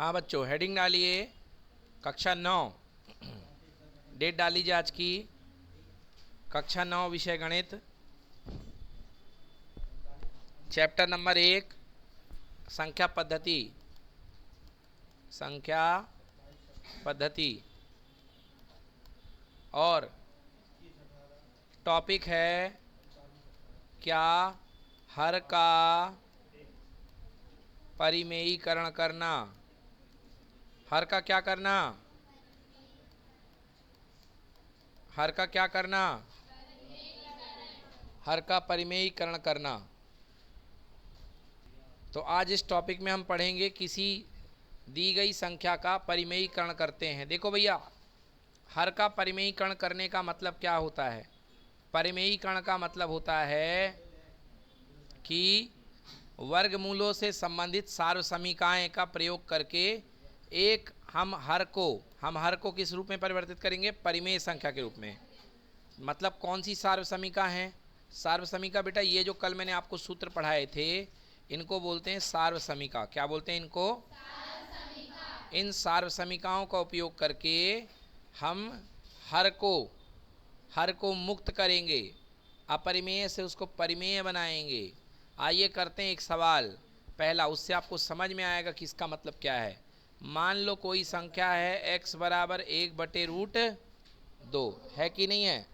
हाँ बच्चों, हेडिंग डालिए। कक्षा 9 डेट डाल लीजिए आज की। कक्षा 9 विषय गणित, चैप्टर नंबर 1, संख्या पद्धति। संख्या पद्धति और टॉपिक है क्या हर का परिमेयीकरण करना। हर का क्या करना? हर का क्या करना? हर का परिमेयीकरण करना। तो आज इस टॉपिक में हम पढ़ेंगे किसी दी गई संख्या का परिमेयीकरण करते हैं। देखो भैया, हर का परिमेयीकरण करने का मतलब क्या होता है? परिमेयीकरण का मतलब होता है कि वर्गमूलों से संबंधित सार्वसमीकाएं का प्रयोग करके एक हम हर को किस रूप में परिवर्तित करेंगे? परिमेय संख्या के रूप में। मतलब कौन सी सार्वसमीका है? सार्वसमीका बेटा, ये जो कल मैंने आपको सूत्र पढ़ाए थे, इनको बोलते हैं सार्वसमीका। क्या बोलते हैं इनको? इन सार्वसमीकाओं का उपयोग करके हम हर को मुक्त करेंगे, अपरिमेय से उसको परिमेय बनाएंगे। आइए करते हैं एक सवाल पहला, उससे आपको समझ में आएगा कि इसका मतलब क्या है। मान लो कोई संख्या है x बराबर 1/√2, है कि नहीं है?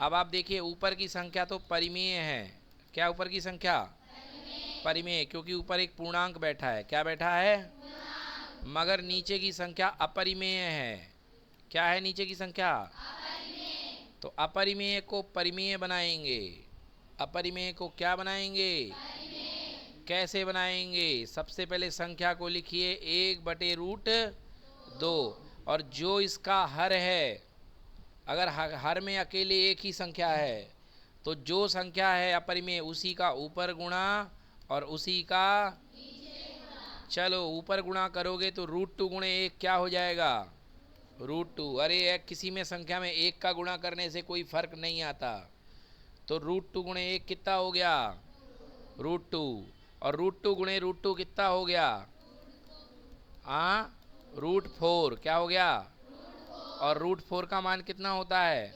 अब आप देखिए, ऊपर की संख्या तो परिमेय है। क्या ऊपर की संख्या? परिमेय, क्योंकि ऊपर एक पूर्णांक बैठा है। क्या बैठा है? मगर नीचे की संख्या अपरिमेय है। क्या है नीचे की संख्या? तो अपरिमेय को परिमेय बनाएंगे। अपरिमेय को क्या बनाएंगे? कैसे बनाएंगे? सबसे पहले संख्या को लिखिए 1/√2, और जो इसका हर है, अगर हर में अकेले एक ही संख्या है तो जो संख्या है अपरिमेय उसी का ऊपर गुणा और उसी का, चलो ऊपर गुणा करोगे तो √2 गुणे 1 क्या हो जाएगा? √2। अरे एक किसी में संख्या में एक का गुणा करने से कोई फर्क नहीं आता। तो √2 गुणे 1 कितना हो गया? √2। और √2 गुणे √2 कितना हो गया? हाँ, √4। क्या हो गया? और √4 का मान कितना होता है?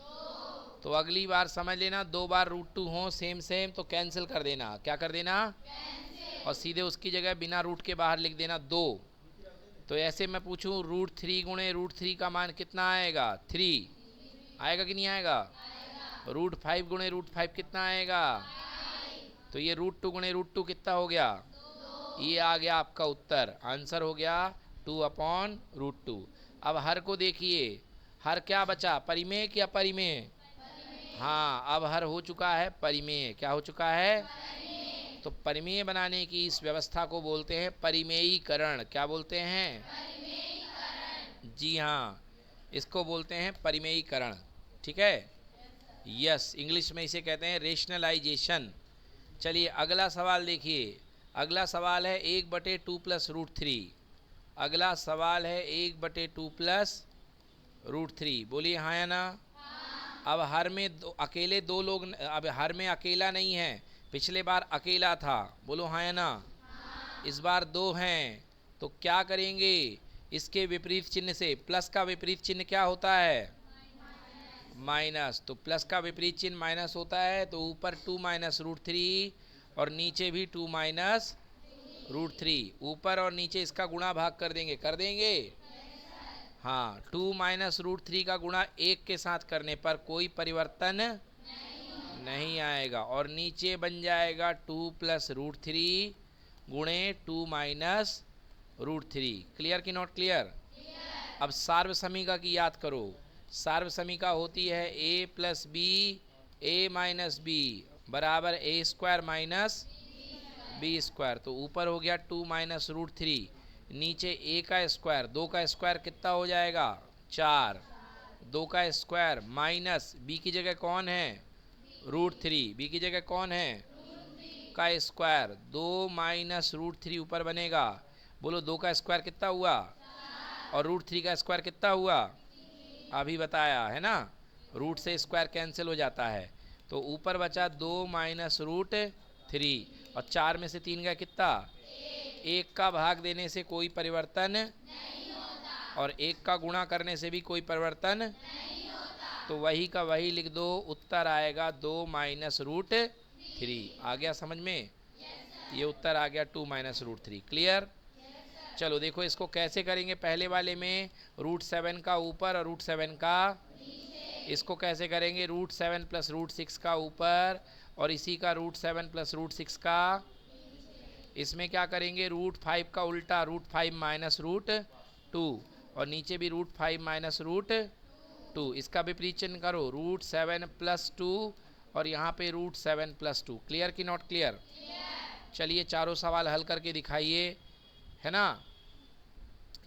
तो अगली बार समझ लेना, 2 बार √2 हो सेम सेम तो कैंसिल कर देना। क्या कर देना? और सीधे उसकी जगह बिना रूट के बाहर लिख देना 2। तो ऐसे मैं पूछूं, √3 गुणे √3 का मान कितना आएगा? 3 आएगा कि नहीं आएगा? √5 गुणे √5 कितना आएगा? तो ये √2 गुणे √2 कितना हो गया? ये आ गया आपका उत्तर। आंसर हो गया 2/√2। अब हर को देखिए, हर क्या बचा? परिमेय कि अपरिमेय? हाँ, अब हर हो चुका है परिमेय। क्या हो चुका है? तो परिमेय बनाने की इस व्यवस्था को बोलते हैं परिमेयीकरण। क्या बोलते हैं? जी हाँ, इसको बोलते हैं परिमेयीकरण। ठीक है? यस, इंग्लिश में इसे कहते हैं रेशनलाइजेशन। चलिए अगला सवाल देखिए। अगला सवाल है 1/2 + √3। अगला सवाल है 1/2 + √3। बोलिए हाँ या ना। अब हर में अकेले दो लोग, अब हर में अकेला नहीं है। पिछले बार अकेला था। बोलो हाँ या ना। इस बार दो हैं, तो क्या करेंगे? इसके विपरीत चिन्ह से, प्लस का विपरीत चिन्ह क्या होता है? माइनस। तो प्लस का विपरीत चिन्ह माइनस होता है, तो ऊपर 2 - √3 और नीचे भी 2 - √3। ऊपर और नीचे इसका गुणा भाग कर देंगे। कर देंगे? हाँ, 2 - √3 का गुणा 1 के साथ करने पर कोई परिवर्तन नहीं आएगा, और नीचे बन जाएगा 2 + √3 गुणे 2 - √3। क्लियर कि नॉट क्लियर? अब सार्वसमीका की याद करो। सार्वसमीका होती है a + b a - b बराबर a² - b²। तो ऊपर हो गया 2 - √3, नीचे a का स्क्वायर, 2 का स्क्वायर कितना हो जाएगा? 4। 2 का स्क्वायर माइनस b की जगह कौन है? √3। b की जगह कौन है? का स्क्वायर। 2 - √3 ऊपर बनेगा। बोलो 2 का स्क्वायर कितना हुआ? और √3 का स्क्वायर कितना हुआ? अभी बताया है ना, रूट से स्क्वायर कैंसिल हो जाता है। तो ऊपर बचा 2 - √3, और 4 में से 3 गया कितना? एक का भाग देने से कोई परिवर्तन नहीं होता, और एक का गुणा करने से भी कोई परिवर्तन नहीं होता। तो वही का वही लिख दो, उत्तर आएगा 2 माइनस रूट 3। आ गया समझ में? ये उत्तर आ गया 2 माइनस रूट 3। क्लियर? चलो देखो इसको कैसे करेंगे। पहले वाले में रूट 7 का ऊपर और रूट 7 का नीचे। इसको कैसे करेंगे? रूट 7 प्लस रूट 6 का ऊपर और इसी का रूट 7 प्लस रूट 6 का नीचे। इसमें क्या करेंगे? रूट 5 का उल्टा, रूट 5 माइनस रूट 2, और नीचे भी रूट 5 माइनस रूट 2। इसका विपरीत चिन्ह करो, रूट 7 प्लस 2 और यहाँ पे रूट 7 प्लस 2। क्लियर कि नॉट क्लियर? चलिए चारों सवाल हल करके दिखाइए, है ना?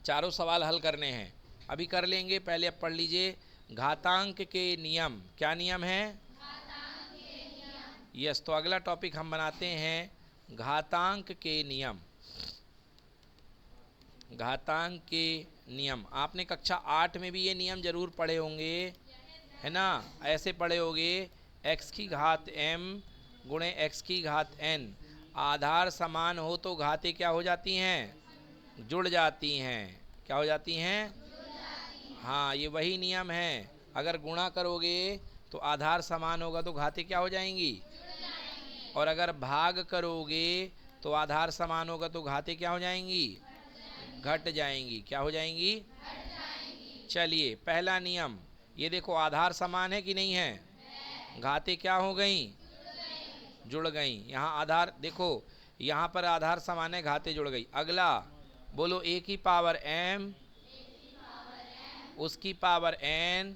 चारों सवाल हल करने हैं, अभी कर लेंगे। पहले अब पढ़ लीजिए घातांक के नियम। क्या नियम है? घातांक के नियम। यस, तो अगला टॉपिक हम बनाते हैं घातांक के नियम। घातांक के नियम आपने कक्षा 8 में भी ये नियम जरूर पढ़े होंगे, है ना? ऐसे पढ़े होंगे, x की घात m गुणे x की घात n आधार समान हो तो घातें क्या हो जाती हैं? जुड़ जाती हैं। क्या हो जाती हैं? हाँ, ये वही नियम है। अगर गुणा करोगे तो आधार समान होगा तो घातें क्या हो जाएंगी? और अगर भाग करोगे तो आधार समान होगा तो घातें क्या हो जाएंगी? घट जाएंगी। क्या हो जाएंगी? चलिए पहला नियम, ये देखो आधार समान है कि नहीं है? घातें क्या हो गई? जुड़ गई। यहाँ आधार देखो, यहाँ पर आधार समान है, घातें जुड़ गई। अगला बोलो a की पावर m उसकी power n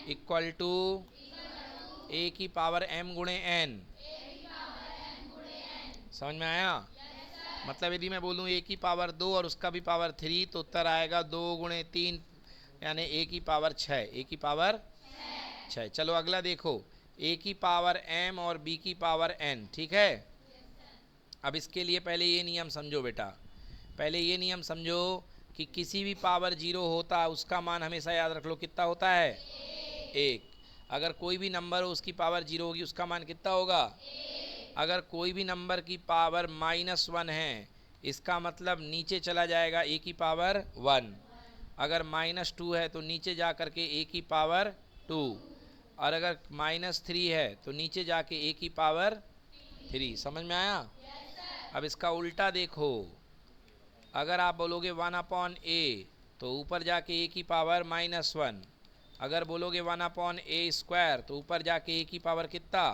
equal to a की पावर m गुणे n। समझ में आया? मतलब यदि मैं बोलूँ a की पावर 2 और उसका भी पावर 3 तो उत्तर आएगा 2 गुणे 3 यानी a की पावर 6। a की पावर 6। चलो अगला देखो, a की पावर m और b की पावर n। ठीक है, अब इसके लिए पहले ये नियम समझो बेटा। पहले ये नियम समझो कि किसी भी पावर 0 होता है उसका मान हमेशा याद रख लो कितना होता है? 1। अगर कोई भी नंबर हो उसकी पावर 0 होगी, उसका मान कितना होगा? अगर कोई भी नंबर की पावर -1 है, इसका मतलब नीचे चला जाएगा a की पावर 1। अगर -2 है तो नीचे जा करके a की पावर 2, और अगर -3 है तो नीचे जाके a की पावर 3। समझ में आया? अब इसका उल्टा देखो, अगर आप बोलोगे 1/a तो ऊपर जाके a की पावर -1। अगर बोलोगे 1/a² तो ऊपर जाके a की पावर कितना?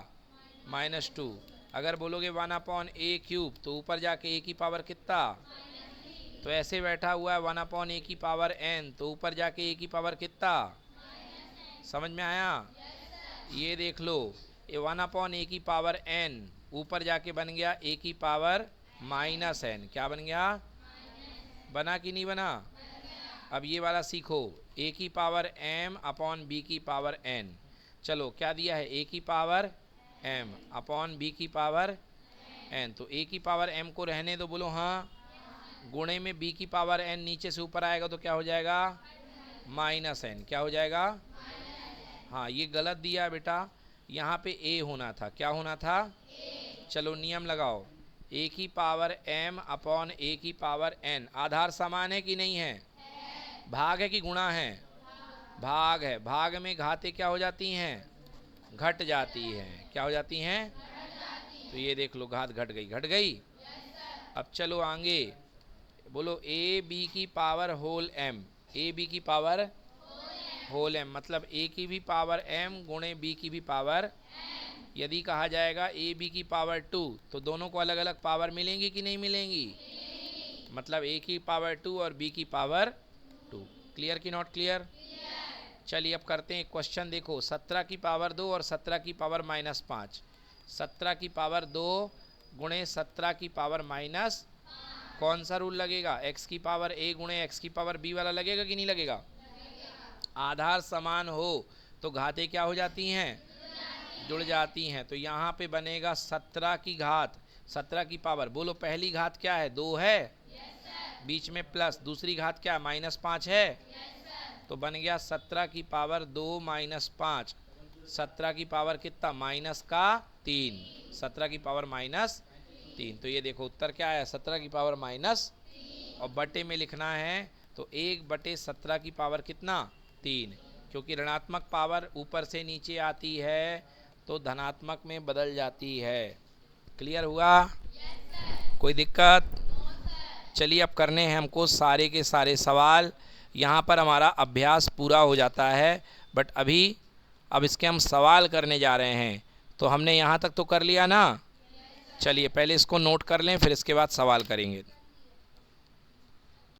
-2। अगर बोलोगे 1/a³ तो ऊपर जाके a की पावर कितना? तो ऐसे बैठा हुआ है 1/a की पावर n तो ऊपर जाके a की पावर कितना? समझ में आया? ये देख लो, ये 1/a की पावर n ऊपर जाके बन गया a की पावर -n। क्या बन गया? बना कि नहीं बना? अब ये वाला सीखो, a की पावर m अपॉन b की पावर n। चलो क्या दिया है? a की पावर m अपॉन b की पावर n। तो a की पावर m को रहने दो, बोलो हाँ। गुणे में b की पावर n नीचे से ऊपर आएगा तो क्या हो जाएगा? -n। क्या हो जाएगा? हाँ, ये गलत दिया बेटा, यहाँ पे a होना था। क्या होना था? चलो नियम लगाओ, a की पावर m अपॉन a की पावर n आधार समान है कि नहीं है? भाग है कि गुणा है? भाग है। भाग में घातें क्या हो जाती हैं? घट जाती हैं। क्या हो जाती हैं? तो ये देख लो, घात घट गई। घट गई। अब चलो आगे बोलो a b की power whole m। a b की पावर होल m मतलब a की भी पावर m गुणे b की भी पावर। यदि कहा जाएगा a b की पावर 2 तो दोनों को अलग अलग पावर मिलेंगी कि नहीं मिलेंगी? मतलब a की पावर 2 और b की पावर 2। क्लियर कि नॉट क्लियर? चलिए अब करते हैं क्वेश्चन। देखो 17 की पावर 2 और 17 की पावर -5। 17 की पावर 2 गुणे 17 की पावर माइनस, कौन सा रूल लगेगा? x की पावर a गुणे x की पावर b वाला लगेगा कि नहीं लगेगा? आधार समान हो तो घातें क्या हो जाती हैं? जुड़ जाती हैं। तो यहाँ पे बनेगा 17 की घात 17 की पावर, बोलो पहली घात क्या है? 2 है, बीच में प्लस, दूसरी घात क्या? -5 है। तो बन गया 17 की पावर 2 -5। 17 की पावर कितना? -3। 17 की पावर 3। तो ये देखो उत्तर क्या है, 17 की पावर माइनस, और बटे में लिखना है तो 1/17 की पावर कितना, 3। क्योंकि ऋणात्मक पावर ऊपर से नीचे आती है तो धनात्मक में बदल जाती है। क्लियर हुआ? कोई दिक्कत? चलिए अब करने हैं हमको सारे के सारे सवाल। यहाँ पर हमारा अभ्यास पूरा हो जाता है, बट अब इसके हम सवाल करने जा रहे हैं। तो हमने यहाँ तक तो कर लिया ना। चलिए पहले इसको नोट कर लें, फिर इसके बाद सवाल करेंगे।